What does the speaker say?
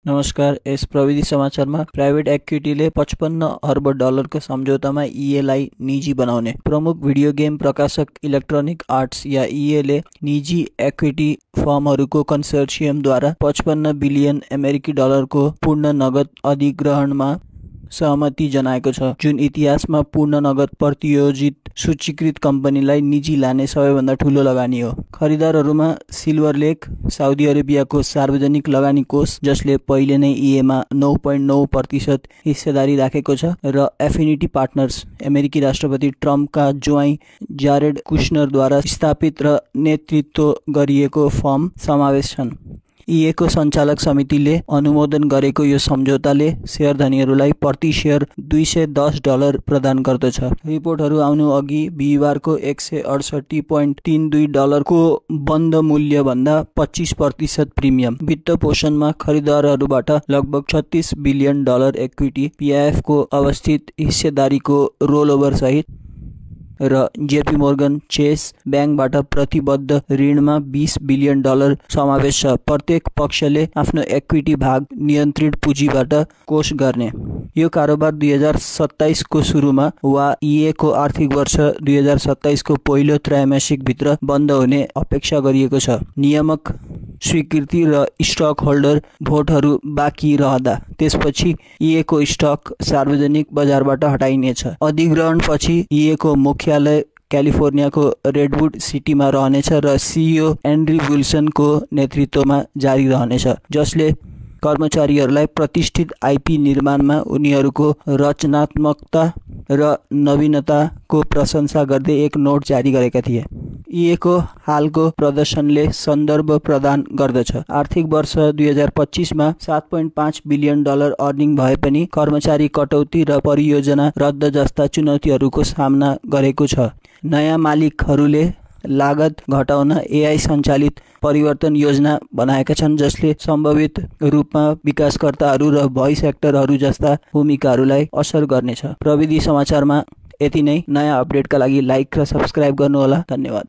नमस्कार। यस प्रविधि समाचारमा प्राइवेट इक्विटीले 55 अर्ब डलरको सम्झौतामा ईएलाई निजी बनाउने। प्रमुख भिडियो गेम प्रकाशक इलेक्ट्रोनिक आर्ट्स या ईएले निजी इक्विटी फर्महरूको कन्सोर्टियमद्वारा 55 बिलियन अमेरिकी डलरको पूर्ण नगद अधिग्रहणमा सहमति जनाएको छ, जुन इतिहासमा पूर्ण नगद प्रतियोजित सूचीकृत कम्पनीलाई निजी लाने सबैभन्दा ठूलो लगानी हो। खरिदारहरूमा सिल्भर लेक, साउदी अरेबियाको सार्वजनिक लगानी कोष जसले पहिले नै ईएमा 9.9% हिस्सेदारी राखेको छ, र एफिनिटी पार्टनर्स अमेरिकी राष्ट्रपति ट्रम्पका ज्वाइँ जारेड कुशनरद्वारा स्थापित र नेतृत्व गरिएको फर्म समावेश छन्। ईएको सञ्चालक समितिले अनुमोदन गरेको यो सम्झौताले शेयरधनीहरूलाई प्रति शेयर $210 प्रदान गर्दछ। रिपोर्टहरू आउनु अघि बिहिबारको $168.32 को बन्द मूल्यभन्दा 25% प्रिमियम वित्त पोषणमा खरिदारहरूबाट लगभग $36 बिलियन इक्विटी पीआईएफ को अवस्थित हिस्सेदारीको रोलओभर सहित र जेपी मोर्गन चेस ब्याङ्कबाट प्रतिबद्ध ऋणमा $20 बिलियन समावेश छ। प्रत्येक पक्षले आफ्नो इक्विटी भाग नियन्त्रित पुँजीबाट कोष गर्ने। यो कारोबार 2027 को सुरुमा वा ईएको आर्थिक वर्ष 2027 को पहिलो त्रैमासिक भित्र बन्द हुने अपेक्षा गरिएको छ। नियामक स्वीकृति र स्टक होल्डर भोटहरू बाँकी रहँदा त्यसपछि ईएको स्टक सार्वजनिक बजारबाट हटाइनेछ। अधिग्रहणपछि ईएको मुख्यालय क्यालिफोर्नियाको रेडवुड सिटीमा रहनेछ र सीईओ एन्ड्री विल्सनको नेतृत्वमा जारी रहनेछ, जसले कर्मचारीहरूलाई प्रतिष्ठित आईपी निर्माणमा उनीहरूको रचनात्मकता र नवीनताको प्रशंसा गर्दै एक नोट जारी गरेका थिए। ईएको हालको प्रदर्शनले सन्दर्भ प्रदान गर्दछ। आर्थिक वर्ष 2025 मा $7.5 बिलियन अर्निङ भए पनि कर्मचारी कटौती र परियोजना रद्द जस्ता चुनौतीहरूको सामना गरेको छ। नयाँ मालिकहरूले लागत घटाउन एआई सञ्चालित परिवर्तन योजना बनाएका छन्, जसले सम्भावित रूपमा विकासकर्ताहरू र भोइस एक्टरहरू जस्ता भूमिकाहरूलाई असर गर्नेछ। प्रविधि समाचारमा यति नै। नयाँ अपडेटका लागि लाइक र सब्स्क्राइब गर्नुहोला। धन्यवाद।